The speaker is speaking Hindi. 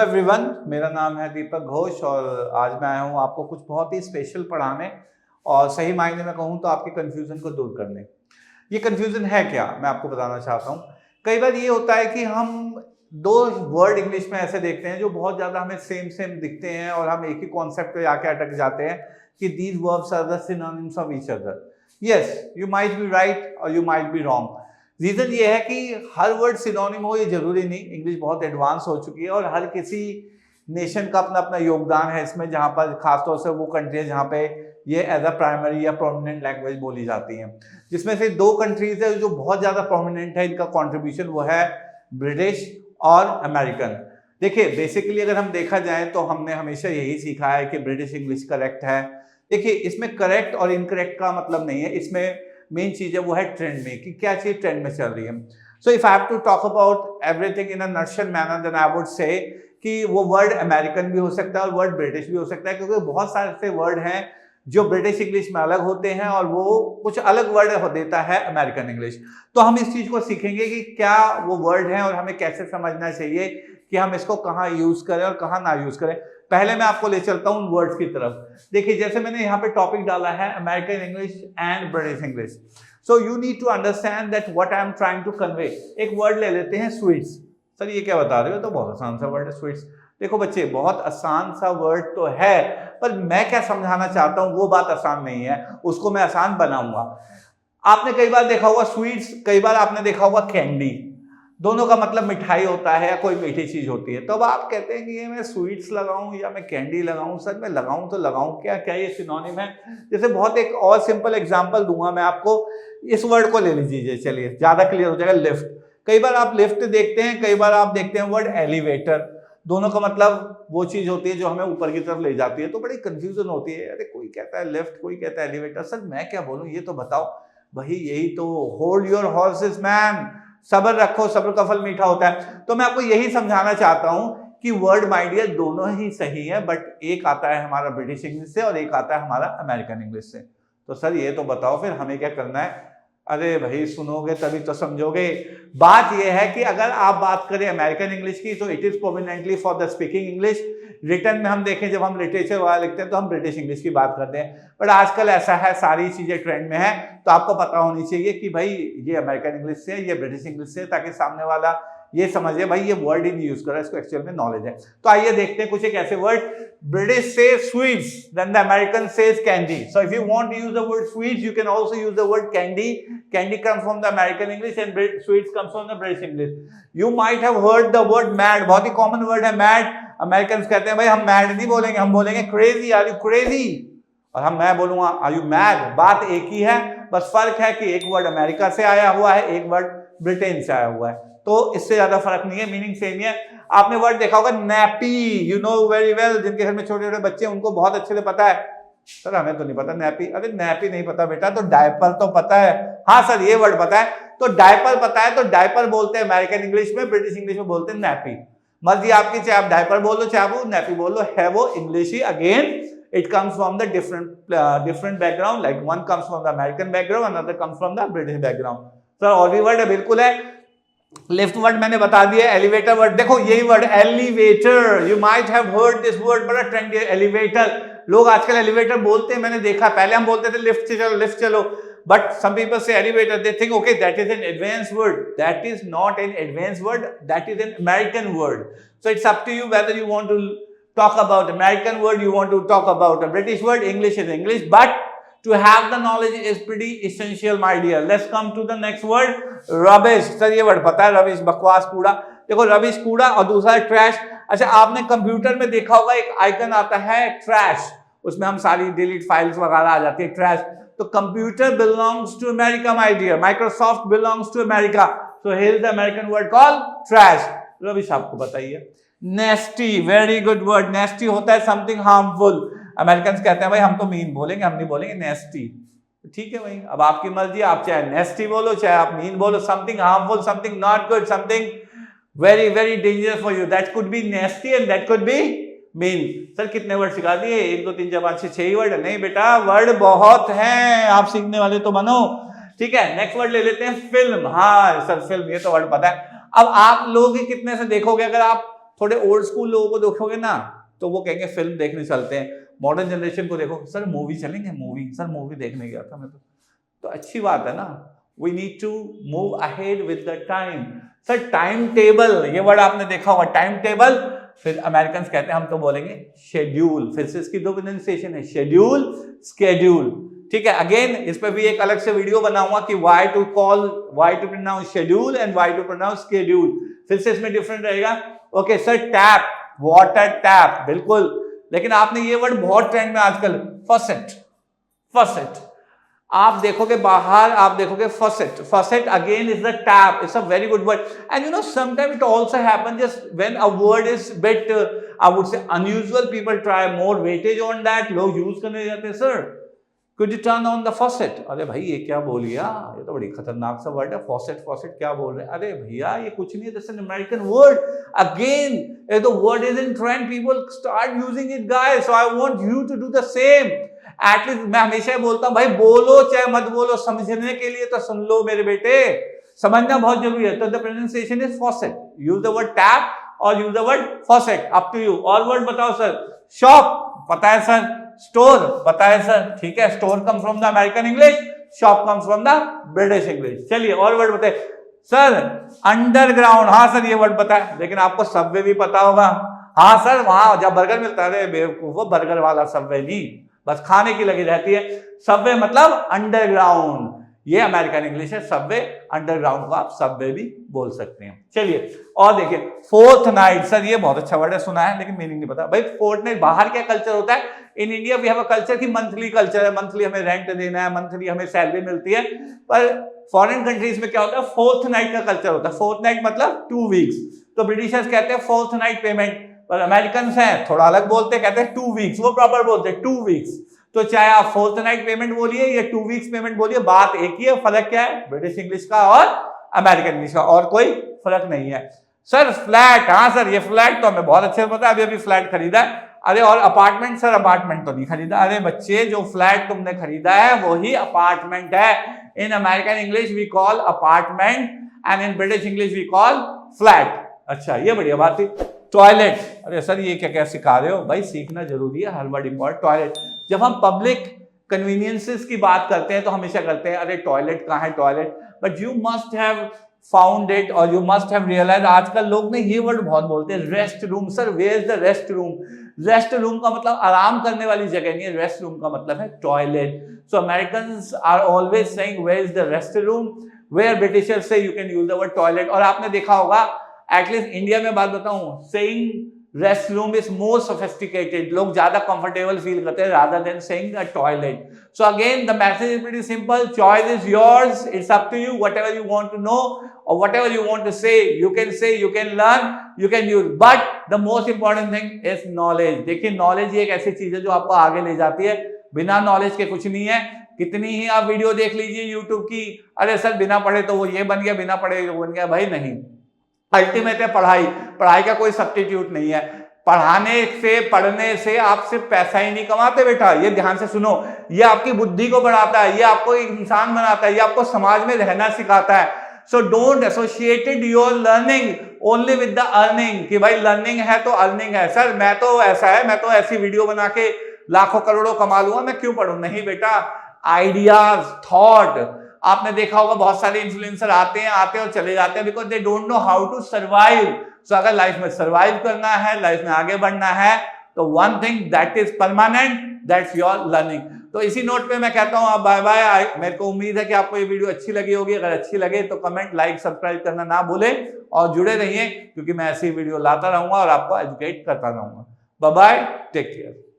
एवरीवन, मेरा नाम है दीपक घोष और आज मैं आया हूँ आपको कुछ बहुत ही स्पेशल पढ़ाने और सही मायने में कहूँ तो आपके कंफ्यूजन को दूर करने। ये कंफ्यूजन है क्या, मैं आपको बताना चाहता हूँ। कई बार ये होता है कि हम दो वर्ड इंग्लिश में ऐसे देखते हैं जो बहुत ज़्यादा हमें सेम दिखते हैं और हम एक ही कॉन्सेप्ट पे आके अटक जाते हैं कि these verbs are the synonyms of each other. Yes, you might be right और you might be wrong. Reason ये है कि हर वर्ड सिनोनिम हो ये जरूरी नहीं। इंग्लिश बहुत एडवांस हो चुकी है और हर किसी नेशन का अपना अपना योगदान है इसमें, जहां पर खासतौर से वो कंट्री है जहां पे ये एज अ प्राइमरी या प्रोमिनेंट लैंग्वेज बोली जाती है। जिसमें से दो कंट्रीज है जो बहुत ज्यादा प्रोमिनेंट है इनका कॉन्ट्रीब्यूशन, वो है ब्रिटिश और अमेरिकन। देखिए, बेसिकली अगर हम देखा जाए तो हमने हमेशा यही सीखा है कि ब्रिटिश इंग्लिश करेक्ट है। देखिए, इसमें करेक्ट और इनकरेक्ट का मतलब नहीं है, इसमें मेन चीज है वो है ट्रेंड में, कि क्या चीज ट्रेंड में चल रही है। So if I have to talk about everything in a nutshell manner, then I would say कि वो वर्ड अमेरिकन भी हो सकता है और वर्ड ब्रिटिश भी हो सकता है, क्योंकि बहुत सारे ऐसे वर्ड हैं जो ब्रिटिश इंग्लिश में अलग होते हैं और वो कुछ अलग वर्ड हो देता है अमेरिकन इंग्लिश। तो हम इस चीज को सीखेंगे कि क्या वो वर्ड है और हमें कैसे समझना चाहिए कि हम इसको कहाँ यूज करें और कहाँ ना यूज करें। पहले मैं आपको ले चलता हूं वर्ड्स की तरफ। देखिए, जैसे मैंने यहाँ पे टॉपिक डाला है American English and British English. So you need to understand that what I am trying to convey. एक वर्ड ले लेते हैं स्वीट्स। सर ये क्या बता रहे हो, तो बहुत आसान सा वर्ड है स्वीट्स। देखो बच्चे, बहुत आसान सा वर्ड तो है, पर मैं क्या समझाना चाहता हूं वो बात आसान नहीं है, उसको मैं आसान बनाऊंगा। आपने कई बार देखा होगा स्वीट्स, कई बार आपने देखा होगा कैंडी। दोनों का मतलब मिठाई होता है या कोई मीठी चीज होती है। तो अब आप कहते हैं कि ये मैं स्वीट्स लगाऊं या मैं कैंडी लगाऊं। सर मैं लगाऊं तो लगाऊं क्या, क्या ये सिनोनिम है? जैसे बहुत एक और सिंपल एग्जांपल दूंगा मैं आपको। इस वर्ड को ले लीजिए, चलिए ज्यादा क्लियर हो जाएगा। लिफ्ट। कई बार आप लिफ्ट देखते हैं, कई बार आप देखते हैं वर्ड एलिवेटर। दोनों का मतलब वो चीज होती है जो हमें ऊपर की तरफ ले जाती है। तो बड़ी कंफ्यूजन होती है, अरे कोई कहता है लिफ्ट, कोई कहता है एलिवेटर। सर मैं क्या बोलूं, ये तो बताओ भाई। यही तो होल्ड योर हॉर्सेस मैन, सब्र रखो, सब्र का फल मीठा होता है। तो मैं आपको यही समझाना चाहता हूं कि वर्ड माय डियर दोनों ही सही है, बट एक आता है हमारा ब्रिटिश इंग्लिश से और एक आता है हमारा अमेरिकन इंग्लिश से। तो सर ये तो बताओ फिर हमें क्या करना है? अरे भाई सुनोगे तभी तो समझोगे। बात यह है कि अगर आप बात करें अमेरिकन इंग्लिश की तो it is prominently for the speaking English. Return में हम देखें, जब हम लिटरेचर वाला लिखते हैं तो हम ब्रिटिश इंग्लिश की बात करते हैं। बट आजकल ऐसा है, सारी चीजें ट्रेंड में है, तो आपको पता होनी चाहिए कि भाई ये अमेरिकन इंग्लिश से, ये ब्रिटिश इंग्लिश से, ताकि सामने वाला ये समझे भाई ये वर्ड ही नहीं यूज कर रहा है, इसको एक्चुअल में नॉलेज है। तो आइए देखते हैं कुछ एक ऐसे word. British says sweets, then the American says candy. So if you want to use the word sweets, you can also use the word candy. Candy comes from the American English and sweets comes from the British English. You might have heard the word mad. बहुत ही common word है mad. Americans कहते हैं भाई हम mad नहीं बोलेंगे, हम बोलेंगे crazy. Are you crazy? और मैं बोलूंगा are you mad? बात एक ही है, बस फर्क है कि एक वर्ड अमेरिका से आया हुआ है, एक वर्ड ब्रिटेन से आया हुआ है। तो इससे ज्यादा फर्क नहीं है, मीनिंग सेम ही है। आपने वर्ड देखा होगा nappy, you know very well. जिनके घर में छोटे छोटे बच्चे हैं उनको बहुत अच्छे से पता है। सर हमें तो नहीं पता नैपी। अरे नैपी नहीं पता बेटा, तो डायपर तो पता है। हाँ सर ये वर्ड पता है, तो डायपर पता है। तो डायपर बोलते हैं अमेरिकन इंग्लिश में, ब्रिटिश इंग्लिश में बोलते हैं नैपी। मर्जी आपकी, चाहे आप डायपर बोल लो चाहे वो नैपी बोल लो, है वो English he. Again it comes from the different background, like one comes from the American background, another comes from the British background. Sir और भी वर्ड है, बिल्कुल है। लिफ्ट वर्ड मैंने बता दिया। एलिवेटर वर्ड देखो, यही word elevator, you might have heard this word, बड़ा ट्रेंडी है एलिवेटर। लोग आजकल एलिवेटर बोलते हैं, मैंने देखा। पहले हम बोलते थे लिफ्ट से चलो, लिफ्ट चलो, but some people say elevator, they think okay that is an advance word. That is not an advance word, that is an American word. So it's up to you whether you want to talk about American word, you want to talk about a British word. English is English, but to have the knowledge is pretty essential, my dear. Let's come to the next word, rubbish. Sir ये वर्ड पता है, rubbish बकवास, कूड़ा। देखो rubbish कूड़ा और दूसरा है trash। अच्छा आपने कंप्यूटर में देखा होगा एक आइकन आता है trash, उसमें हम सारी डिलीट फाइल्स वगैरह आ जाती है, trash। तो computer belongs to America, my dear. Microsoft belongs to America. So here is the American word called trash. rubbish आपको बताइए। नेस्टी, वेरी गुड वर्ड। नेस्टी होता है समथिंग हार्मफुल। अमेरिकन कहते हैं भाई हम तो मीन बोलेंगे, हम नहीं बोलेंगे नेस्टी। ठीक है भाई, अब आपकी मर्जी, आप चाहे नेस्टी बोलो चाहे आप मीन बोलो। Something harmful, something not good, something very very dangerous for you, that could be नेस्टी and that could be mean. Sir कितने वर्ड सिखा दिए? 1 2 3 4 5 6 ही वर्ड? नहीं बेटा, वर्ड बहुत हैं, आप सीखने वाले तो बनो। ठीक है, नेक्स्ट वर्ड ले लेते हैं फिल्म। हाँ सर फिल्म, ये तो वर्ड पता है। अब आप लोग ही कितने से देखोगे, अगर आप थोड़े ओल्ड स्कूल लोगों को देखोगे ना तो वो कहेंगे फिल्म देखने चलते हैं। मॉडर्न जनरेशन को देखो, सर मूवी चलेंगे, मूवी, सर मूवी देखने गया था मैं तो अच्छी बात है ना। We need to move ahead with the time. Sir time table, ये वर्ड आपने देखा होगा, टाइम टेबल। फिर अमेरिकन कहते हैं, हम तो बोलेंगे शेड्यूल। फिर से इसकी दो प्रोनाउंसिएशन है, शेड्यूल, स्केड्यूल। ठीक है, अगेन इस पे भी एक अलग से वीडियो बनाऊंगा कि why to pronounce schedule and why to pronounce schedule. फिर से इसमें डिफरेंट रहेगा। Okay sir, tap, water tap, बिल्कुल। लेकिन आपने ये वर्ड बहुत ट्रेंड में आजकल, फॉसेट। फॉसेट आप देखोगे बाहर, आप देखोगे faucet. Faucet again is the tap, it's a very good word. And you know sometime it also happen just when a word is bit I would say unusual, people try more weightage on that, लोग यूज करने जाते हैं, sir could you turn on the faucet. अरे भाई ये क्या बोल लिया, ये तो बड़ी खतरनाक सा वर्ड है, फॉसेट। फॉसेट क्या बोल रहे हैं? अरे भैया ये कुछ नहीं है, this is an American word. Again the word is in trend, people start using it guys, so I want you to do the same. At least मैं हमेशा बोलता हूं भाई, बोलो चाहे मत बोलो, समझने के लिए तो सुन लो मेरे बेटे, समझना बहुत जरूरी है। तो the pronunciation is faucet. Use the word tap और use the word faucet, up to you. और वर्ड बताओ सर। शॉप पता है सर, स्टोर पता है सर, ठीक है, store comes from the American English, shop comes from the British English. चलिए और वर्ड बताए सर। अंडरग्राउंड, हाँ सर ये वर्ड पता है, लेकिन आपको सबवे भी पता होगा। हाँ सर, वहां जब बर्गर मिलता है, बेवकूफ, वो बर्गर वाला सबवे नहीं, बस खाने की लगी रहती है। सबवे मतलब अंडरग्राउंड, ये अमेरिकन इंग्लिश है। सबवे, अंडरग्राउंड को आप सबवे भी बोल सकते हैं। चलिए और देखिए, फोर्थ नाइट। सर ये बहुत अच्छा वर्ड है, सुना है लेकिन मीनिंग नहीं पता। भाई फोर्थ नाइट बाहर क्या कल्चर होता है? In India we have a culture की मंथली कल्चर है, मंथली हमें रेंट देना है, मंथली हमें सैलरी मिलती है। पर फॉरेन कंट्रीज में क्या होता है? फोर्थ नाइट का कल्चर होता है। फोर्थ नाइट मतलब 2 वीक्स। तो ब्रिटिशर्स कहते हैं फोर्थ नाइट पेमेंट, पर अमेरिकन हैं थोड़ा अलग बोलते हैं, कहते हैं 2 वीक्स। वो प्रॉपर बोलते हैं 2 वीक्स। तो चाहे आप फोर्थ नाइट पेमेंट बोलिए या 2 वीक्स पेमेंट बोलिए, बात एक ही है। फर्क क्या है? ब्रिटिश इंग्लिश का और अमेरिकन इंग्लिश का, और कोई फर्क नहीं है। सर फ्लैट, हाँ सर ये फ्लैट तो हमें बहुत अच्छे से पता है, अभी फ्लैट खरीदा है। अरे और अपार्टमेंट? सर अपार्टमेंट तो नहीं खरीदा। अरे बच्चे, जो फ्लैट तुमने खरीदा है वही अपार्टमेंट है। In American English we call apartment and in British English we call flat. अच्छा ये बढ़िया बात थी। टॉयलेट, अरे सर ये क्या क्या सिखा रहे हो? भाई सीखना जरूरी है, हर वर्ड इंपॉर्टेंट। टॉयलेट, जब हम पब्लिक कन्वीनियंसेस की बात करते हैं तो हमेशा करते हैं अरे टॉयलेट कहाँ है toilet, but you must have found it और यू मस्ट हैव रियलाइज, आजकल लोग ने ये वर्ड बहुत बोलते हैं, rest room. Sir where is the rest room? Rest room का मतलब आराम करने वाली जगह नहीं है, रेस्ट रूम का मतलब है toilet. So Americans are always saying where is the rest room, where Britishers say you can use the word toilet. और आपने देखा होगा, एटलीस्ट इंडिया में बात बताऊं, saying rest room is more sophisticated, लोग ज्यादा कंफर्टेबल फील करते हैं rather than saying a toilet. So again the message is pretty simple, choice is yours, it's up to you, whatever you want to know or whatever you want to say, you can learn, you can use, but the most important thing is knowledge। देखिए नॉलेज एक ऐसी चीज है जो आपको आगे ले जाती है, बिना नॉलेज के कुछ नहीं है। कितनी ही आप वीडियो देख लीजिए YouTube की, अरे सर बिना पढ़े तो वो ये बन गया, बिना पढ़े वो बन गया, भाई नहीं। अल्टीमेट है पढ़ाई, पढ़ाई का कोई सब्स्टिट्यूट नहीं है। पढ़ाने से, पढ़ने से आप सिर्फ पैसा ही नहीं कमाते बेटा, ये ध्यान से सुनो, ये आपकी बुद्धि को बढ़ाता है, ये आपको एक इंसान बनाता है, ये आपको समाज में रहना सिखाता है। So don't associated your learning only with the earning, कि भाई लर्निंग है तो अर्निंग है। सर मैं तो ऐसा है, मैं तो ऐसी वीडियो बना के लाखों करोड़ों कमा लूंगा, मैं क्यों पढ़ूं? नहीं बेटा, आइडियाज, थॉट। आपने देखा होगा बहुत सारे इन्फ्लुएंसर आते हैं और चले जाते हैं because they don't know how to survive. So अगर लाइफ में सर्वाइव करना है, लाइफ में आगे बढ़ना है, तो one thing that is permanent, that's your learning. तो इसी नोट पे मैं कहता हूं आप बाय बाय। मेरे को उम्मीद है कि आपको ये वीडियो अच्छी लगी होगी। अगर अच्छी लगे तो कमेंट, लाइक, सब्सक्राइब करना ना भूलें और जुड़े रहिए, क्योंकि मैं ऐसी वीडियो लाता रहूंगा और आपको एजुकेट करता रहूंगा। Bye bye, take care.